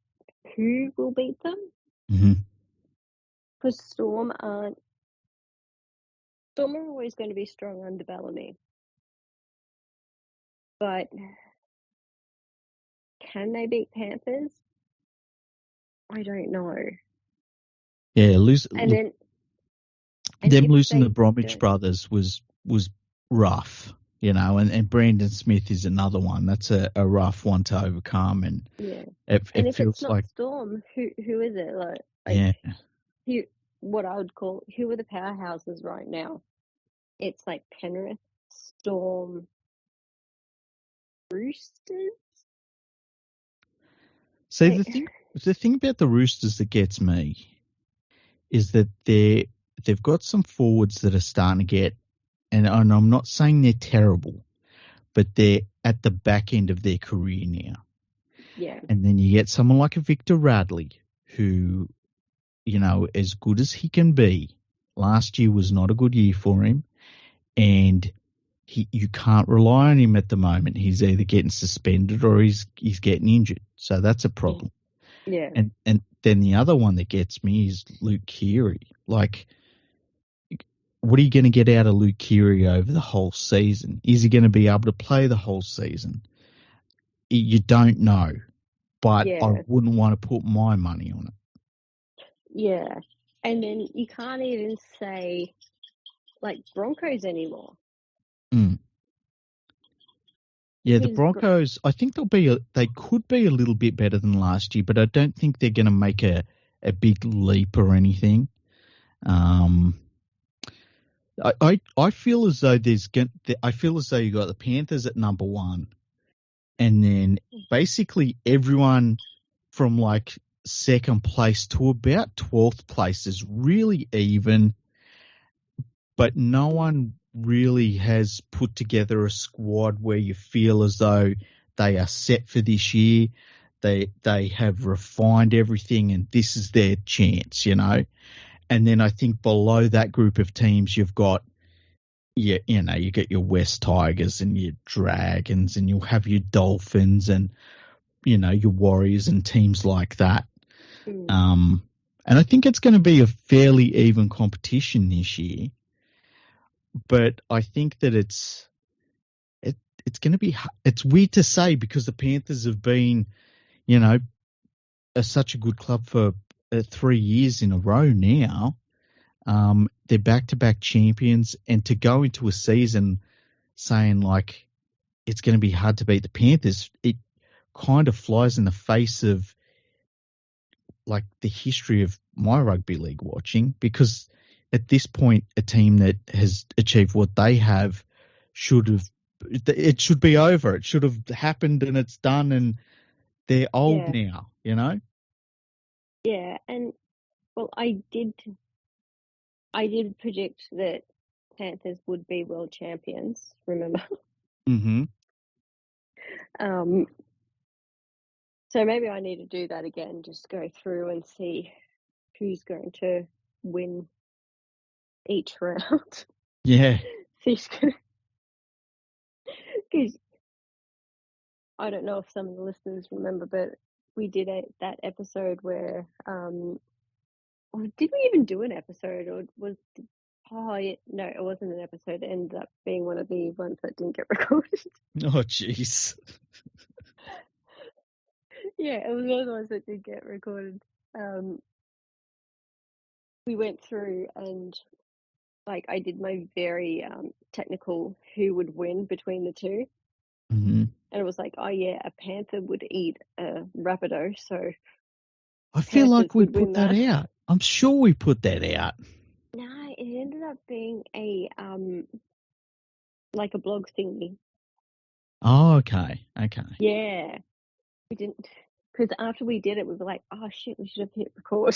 who will beat them? Mm-hmm. Because Storm are always going to be strong under Bellamy. But can they beat Panthers? I don't know. Yeah, them losing the Bromwich brothers was rough, and Brandon Smith is another one. That's a rough one to overcome, and yeah. it if feels it's not like Storm, who is it? Like yeah. What I would call, who are the powerhouses right now? It's like Penrith, Storm, Roosters. So the thing about the Roosters that gets me is that they've got some forwards that are starting to get, and I'm not saying they're terrible, but they're at the back end of their career now. Yeah. And then you get someone like a Victor Radley, who, as good as he can be, last year was not a good year for him, and you can't rely on him at the moment. He's either getting suspended or he's getting injured. So that's a problem. Yeah. And then the other one that gets me is Luke Keary. Like, what are you going to get out of Luke Keary over the whole season? Is he going to be able to play the whole season? You don't know, but I wouldn't want to put my money on it. Yeah. And then you can't even say, like, Broncos anymore. Yeah, the Broncos, I think they could be a little bit better than last year, but I don't think they're going to make a big leap or anything. I feel as though you got the Panthers at number 1, and then basically everyone from like second place to about 12th place is really even, but no one really has put together a squad where you feel as though they are set for this year. They have refined everything and this is their chance, And then I think below that group of teams, you've got, you get your West Tigers and your Dragons, and you'll have your Dolphins, and your Warriors and teams like that. Mm. And I think it's going to be a fairly even competition this year. But I think that it's going to be. It's weird to say because the Panthers have been, such a good club for 3 years in a row now. They're back-to-back champions, and to go into a season saying like it's going to be hard to beat the Panthers, it kind of flies in the face of like the history of my rugby league watching, because at this point a team that has achieved what they have it should be over. It should have happened and it's done, and they're old now, Yeah, and well, I did predict that Panthers would be world champions, remember? Mm-hmm. So maybe I need to do that again, just go through and see who's going to win each round. Yeah. Because I don't know if some of the listeners remember, but we did that episode where, or did we even do an episode, or no, it wasn't an episode. It ended up being one of the ones that didn't get recorded. Oh, jeez. Yeah, it was one of the ones that did get recorded. We went through and I did my very technical who would win between the two. Mm-hmm. And it was like, oh yeah, a panther would eat a rapido, so I feel like we would put win that out. I'm sure we put that out. No, it ended up being a like a blog thingy. Oh, okay. Yeah, we didn't, because after we did it, we were like, oh shit, we should have hit record.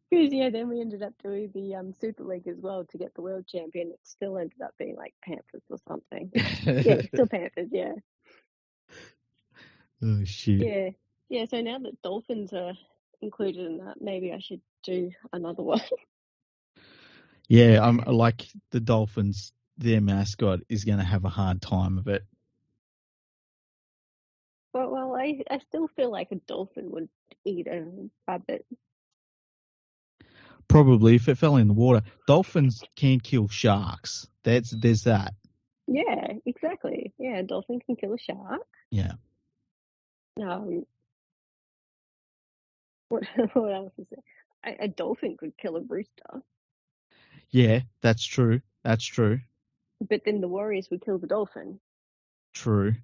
Because then we ended up doing the Super League as well to get the world champion. It still ended up being like Panthers or something. Yeah, still Panthers. Yeah. Oh shit. Yeah. So now that Dolphins are included in that, maybe I should do another one. Yeah, I'm like the Dolphins. Their mascot is going to have a hard time of it. Well, I still feel like a dolphin would eat a rabbit. Probably if it fell in the water. Dolphins can kill sharks. There's that. Yeah, exactly. Yeah, a dolphin can kill a shark. Yeah. What else is there? A dolphin could kill a rooster. Yeah, that's true. But then the Warriors would kill the dolphin. True.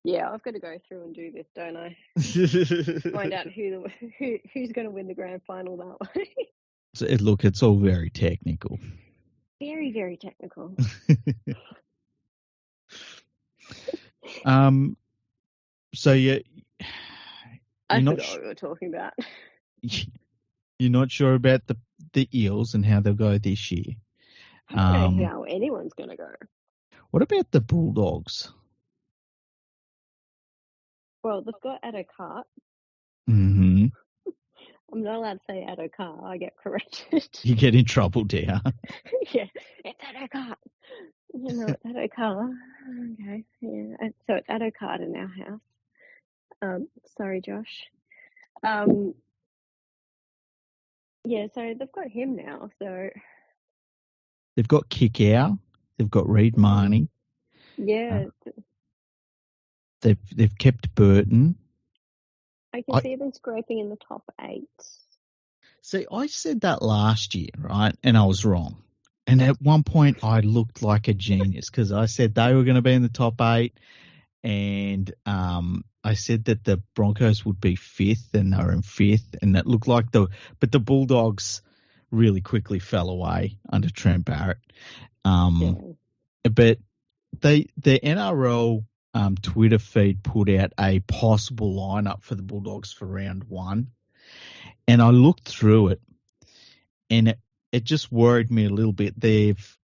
Yeah, I've got to go through and do this, don't I? Find out who's going to win the grand final that way. So, look, it's all very technical. Very, very technical. So I forgot what we were talking about. You're not sure about the Eels and how they'll go this year. I don't know how anyone's going to go. What about the Bulldogs? Well, they've got Adokart. Mm-hmm. I'm not allowed to say Adokar. I get corrected. You get in trouble, dear. Yeah, it's Adokart. It's Adokar. Okay, yeah. So it's Adokart in our house. Sorry, Josh. Yeah, so they've got him now. So they've got Kickow. They've got Reid Marnie. Yeah. They've kept Burton. I can see them scraping in the top 8. See, I said that last year, right? And I was wrong. And at one point, I looked like a genius because I said they were going to be in the top 8. And I said that the Broncos would be 5th, and they were in 5th. And that looked like but the Bulldogs really quickly fell away under Trent Barrett. But the NRL Twitter feed put out a possible lineup for the Bulldogs for round 1. And I looked through it, and it just worried me a little bit. They've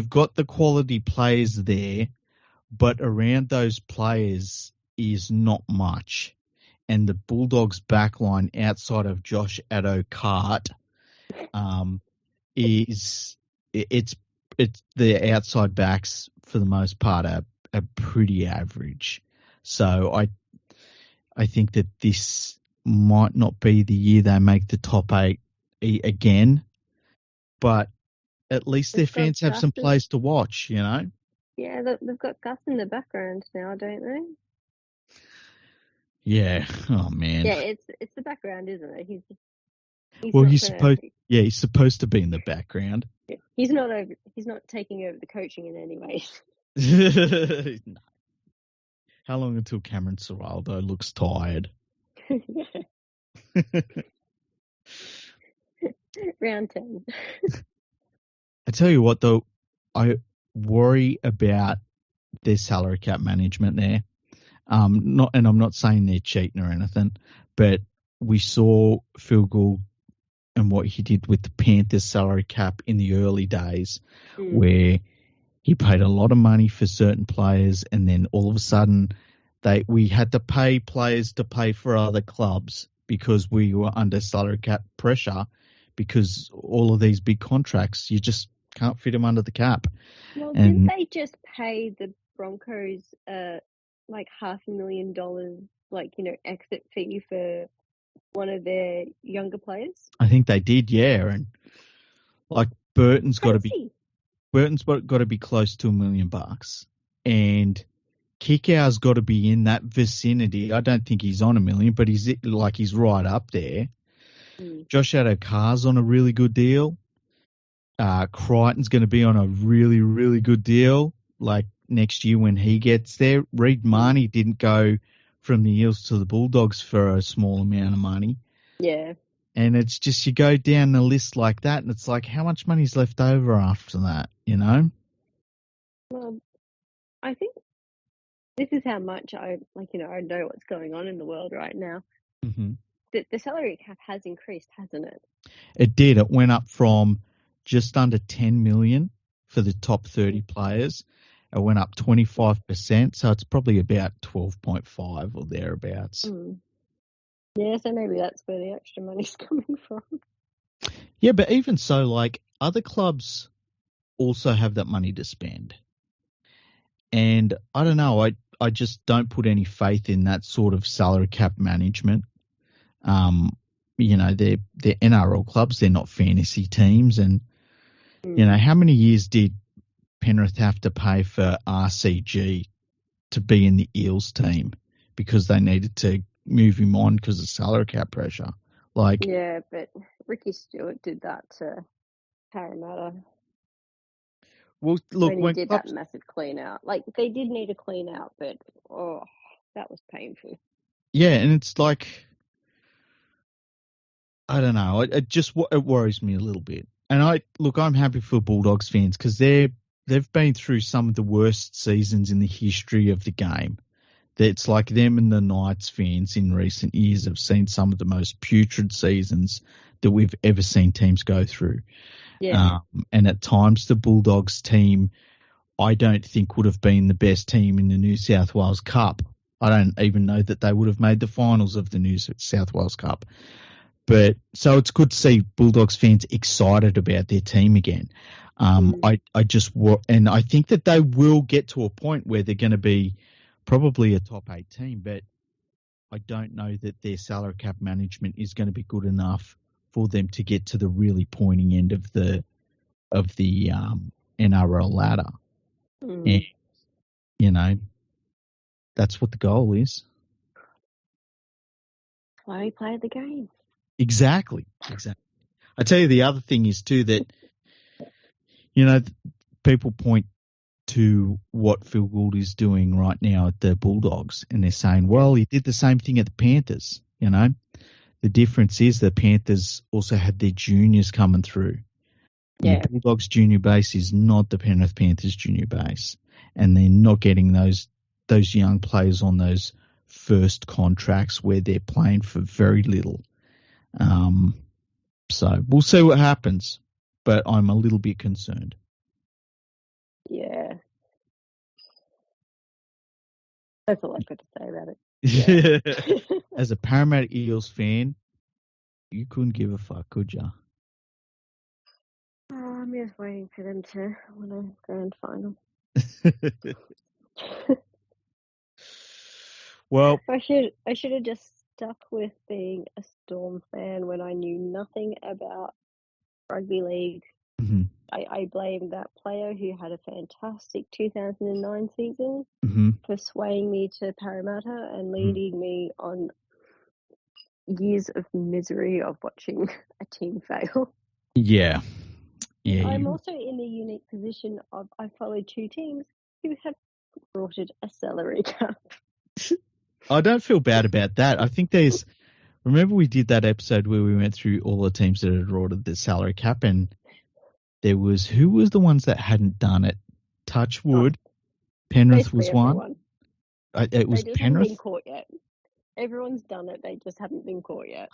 got the quality players there, but around those players is not much. And the Bulldogs backline outside of Josh Adokart it's the outside backs for the most part are are pretty average. So I think that this might not be the year they make the top 8 again, but at least their They've got fans have some Gus. plays to watch, you know? Yeah, they've got Gus in the background now, don't they? Yeah. Oh, man. Yeah, it's the background, isn't it? He's Well, not gonna. he's supposed to be in the background. He's not over. He's not taking over the coaching in any way. No. How long until Cameron Ciraldo looks tired? Round 10. I tell you what, though, I worry about their salary cap management there. I'm not saying they're cheating or anything, but we saw Phil Gould and what he did with the Panthers salary cap in the early days, where he paid a lot of money for certain players, and then all of a sudden we had to pay players to play for other clubs because we were under salary cap pressure, because all of these big contracts, you just can't fit them under the cap. Well, didn't they just pay the Broncos like $500,000, like, exit fee for one of their younger players? I think they did, yeah. And like Burton's got to be close to $1 million, and Kickour's got to be in that vicinity. I don't think he's on $1 million, but he's right up there. Josh Addo-Carr's on a really good deal. Crichton's going to be on a really, really good deal. Like next year when he gets there, Reid Marnie didn't go from the Eels to the Bulldogs for a small amount of money. Yeah. And it's just, you go down the list like that, and it's like, how much money's left over after that, you know? Well, I think this is how much I know what's going on in the world right now. Mm-hmm. The salary cap has increased, hasn't it? It did. It went up from just under 10 million for the top 30 players. It went up 25%, so it's probably about 12.5 or thereabouts. Yeah, so maybe that's where the extra money's coming from. Yeah, but even so, like, other clubs also have that money to spend. And I don't know, I just don't put any faith in that sort of salary cap management. They're NRL clubs, they're not fantasy teams. And, how many years did Penrith have to pay for RCG to be in the Eels team because they needed to move him on because of salary cap pressure? Like, yeah, but Ricky Stewart did that to Parramatta. well, look, when he did that massive clean out. Like, they did need a clean out, but that was painful. Yeah, and it's like, I don't know, it worries me a little bit. And I'm happy for Bulldogs fans because they've been through some of the worst seasons in the history of the game. It's like them and the Knights fans in recent years have seen some of the most putrid seasons that we've ever seen teams go through. Yeah. And at times the Bulldogs team, I don't think would have been the best team in the New South Wales Cup. I don't even know that they would have made the finals of the New South Wales Cup. But so it's good to see Bulldogs fans excited about their team again. I think that they will get to a point where they're going to be probably a top 8 team, but I don't know that their salary cap management is going to be good enough for them to get to the really pointing end of the NRL ladder. And, that's what the goal is. Why we play the game. Exactly. I tell you, the other thing is too that, people point to what Phil Gould is doing right now at the Bulldogs, and they're saying, well, he did the same thing at the Panthers. The difference is the Panthers also had their juniors coming through. Yeah. The Bulldogs junior base is not the Penrith Panthers junior base, and they're not getting those young players on those first contracts where they're playing for very little. So we'll see what happens, but I'm a little bit concerned. Yeah. That's all I've got to say about it. Yeah. As a Parramatta Eels fan, you couldn't give a fuck, could ya? I'm just waiting for them to win a grand final. Well, I should have just stuck with being a Storm fan when I knew nothing about rugby league. mm-hmm, I blame that player who had a fantastic 2009 season mm-hmm, for swaying me to Parramatta and mm-hmm. leading me on years of misery of watching a team fail. Yeah. Yeah. I'm also in the unique position of I follow two teams who have rorted a salary cap. I don't feel bad about that. I think remember we did that episode where we went through all the teams that had ordered the salary cap, and who was the ones that hadn't done it? Touchwood, Penrith Basically was one. everyone. It was They just haven't been Penrith. caught yet. Everyone's done it. They just haven't been caught yet.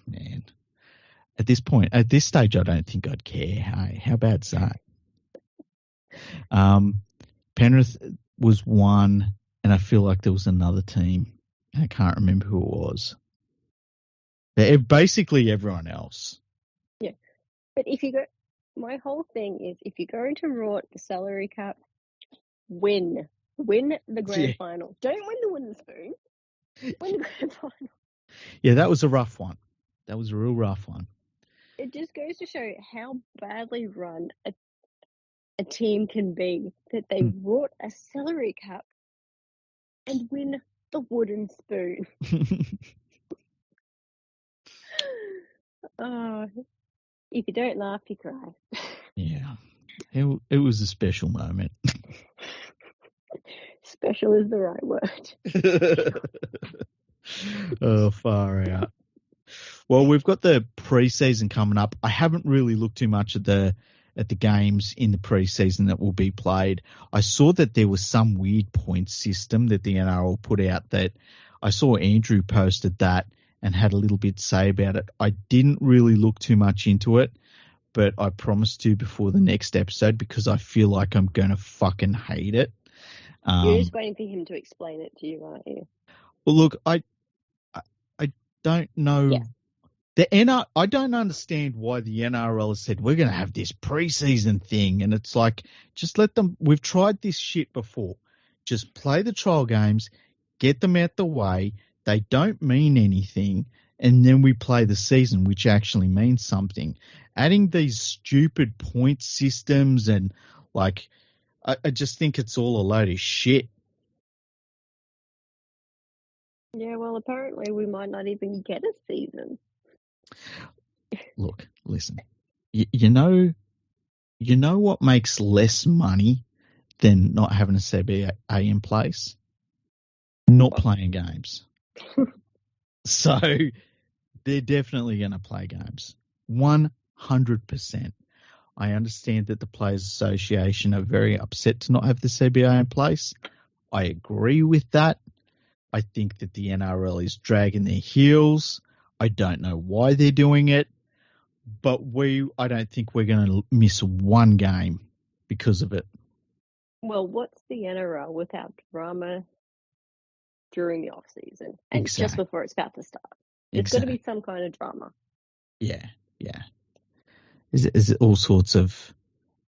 Man, at this stage, I don't think I'd care. Hey, how bad's that? Penrith was one, and I feel like there was another team. I can't remember who it was. Basically everyone else. Yeah. But my whole thing is if you're going to rort the salary cap, win the grand final. Don't win the wooden spoon. Win the grand final. Yeah, that was a rough one. That was a real rough one. It just goes to show how badly run a team can be that they rort a salary cap and win the wooden spoon. Oh, if you don't laugh, you cry. Yeah, it was a special moment. Special is the right word. Oh, far out. Well, we've got the preseason coming up. I haven't really looked too much at the games in the preseason that will be played. I saw that there was some weird point system that the NRL put out that I saw Andrew posted that and had a little bit to say about it. I didn't really look too much into it, but I promised to before the next episode because I feel like I'm going to fucking hate it. You're just waiting for him to explain it to you, aren't you? Well, look, I don't know. Yeah. I don't understand why the NRL has said we're going to have this preseason thing, and it's like just let them. We've tried this shit before. Just play the trial games, get them out the way. They don't mean anything, and then we play the season, which actually means something. Adding these stupid point systems and like, I just think it's all a load of shit. Yeah, well, apparently we might not even get a season. Look, listen. You know what makes less money than not having a CBA in place? Not playing games. So they're definitely going to play games. 100%. I understand that the Players Association are very upset to not have the CBA in place. I agree with that. I think that the NRL is dragging their heels. I don't know why they're doing it, but I don't think we're going to miss one game because of it. Well, what's the NRL without drama during the off season and just before it's about to start? There's got to be some kind of drama. Yeah. There's all sorts of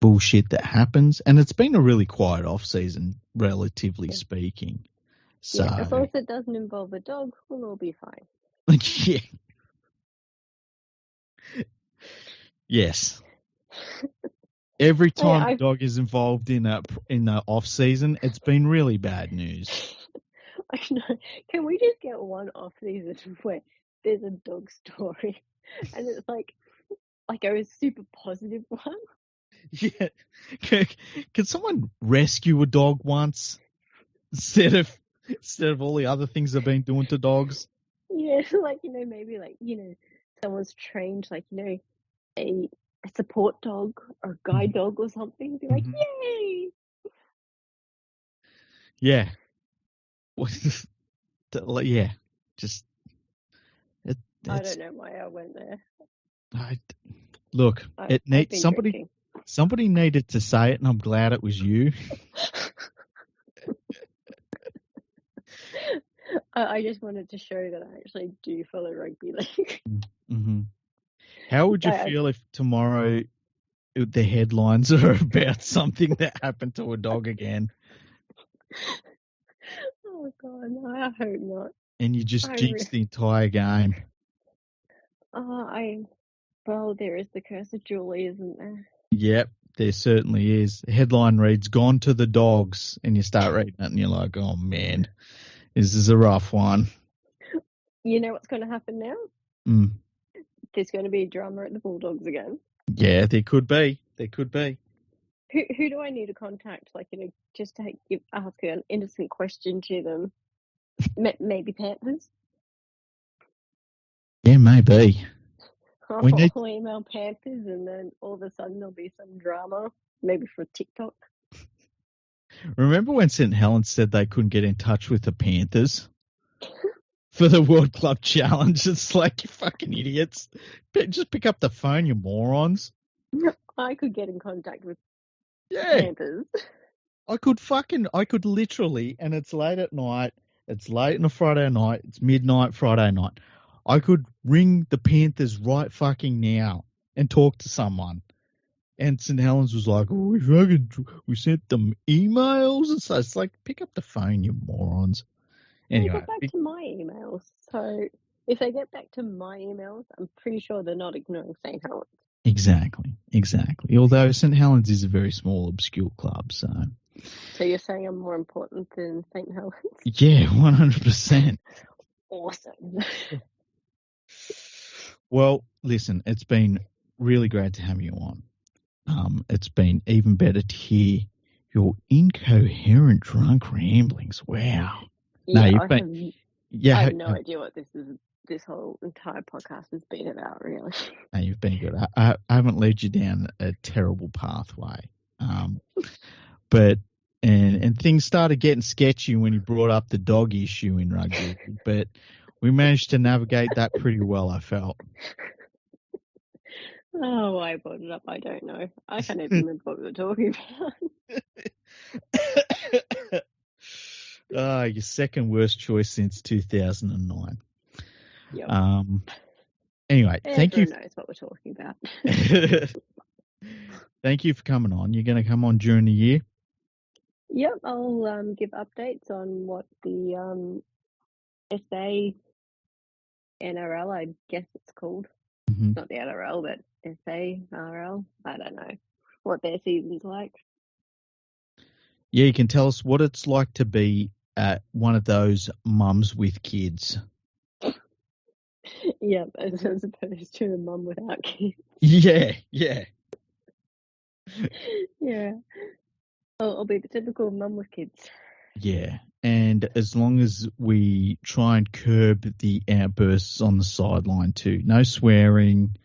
bullshit that happens, and it's been a really quiet off season, relatively speaking. So as long as it doesn't involve a dog, we'll all be fine. Yeah. Yes. Every time a dog is involved in the off season, it's been really bad news. I know. Can we just get one off season where there's a dog story and it's like a super positive one? Yeah. Can someone rescue a dog once instead of all the other things they've been doing to dogs? Yeah, maybe someone's trained a support dog or a guide dog or something. Be like, yay! Yeah. Yeah. Just. I don't know why I went there. Look, somebody needed to say it, and I'm glad it was you. I just wanted to show that I actually do follow rugby league. Mm-hmm. How would you feel if tomorrow the headlines are about something that happened to a dog again? Oh God, no, I hope not. And you just jinxed the entire game. Well, there is the curse of Julie, isn't there? Yep, there certainly is. The headline reads, "Gone to the dogs," and you start reading it and you're like, oh man, this is a rough one. You know what's going to happen now? Mm. There's going to be drama at the Bulldogs again. Yeah, there could be. There could be. Who do I need to contact? Like, just to ask an innocent question to them. Maybe Panthers. Yeah, maybe. I'll email Panthers, and then all of a sudden there'll be some drama, maybe for TikTok. Remember when St. Helens said they couldn't get in touch with the Panthers for the World Club Challenge? It's like, you fucking idiots. Just pick up the phone, you morons. I could get in contact with Panthers. I could literally, and it's late at night, it's late on a Friday night, it's midnight Friday night. I could ring the Panthers right fucking now and talk to someone. And St. Helens was like, oh, we sent them emails. And so it's like, pick up the phone, you morons. Anyway. They get back to my emails. So if they get back to my emails, I'm pretty sure they're not ignoring St. Helens. Exactly. Although St. Helens is a very small, obscure club, so. So you're saying I'm more important than St. Helens? Yeah, 100%. Awesome. Well, listen, it's been really great to have you on. It's been even better to hear your incoherent drunk ramblings. Wow. Yeah, I have no idea what this whole entire podcast has been about, really. No, you've been good. I haven't led you down a terrible pathway. But things started getting sketchy when you brought up the dog issue in rugby. But we managed to navigate that pretty well, I felt. Oh, why I brought it up, I don't know. I can't even remember what we were talking about. Your second worst choice since 2009. Yep. Anyway, thank you. Everyone knows what we're talking about. Thank you for coming on. You're going to come on during the year? Yep, I'll give updates on what the SA NRL, I guess it's called. Mm-hmm. Not the NRL, but SA NRL. I don't know what their season's like. Yeah, you can tell us what it's like to be one of those mums with kids. Yeah, as opposed to a mum without kids. Yeah. Yeah. I'll be the typical mum with kids. Yeah, and as long as we try and curb the outbursts on the sideline too, no swearing.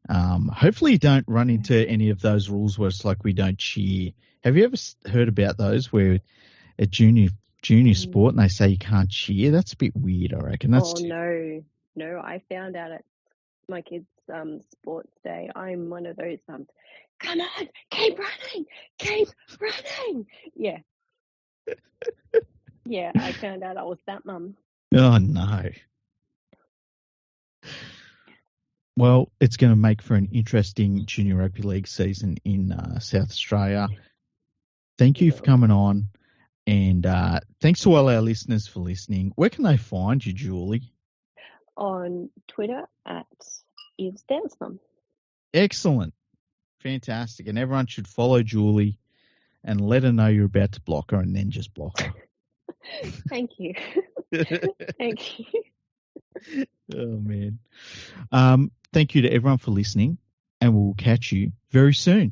Hopefully you don't run into any of those rules where it's like we don't cheer. Have you ever heard about those where a junior sport and they say you can't cheer? That's a bit weird, I reckon. No, I found out at my kids' sports day, I'm one of those come on, keep running. Yeah. Yeah, I found out I was that mum. Oh, no. Well, it's going to make for an interesting junior rugby league season in South Australia. Thank you for coming on, and thanks to all our listeners for listening. Where can they find you, Julie? On Twitter at Eels Dance Mum. Excellent. Fantastic. And everyone should follow Julie and let her know you're about to block her and then just block her. Thank you. Thank you. Oh, man. Thank you to everyone for listening, and we'll catch you very soon.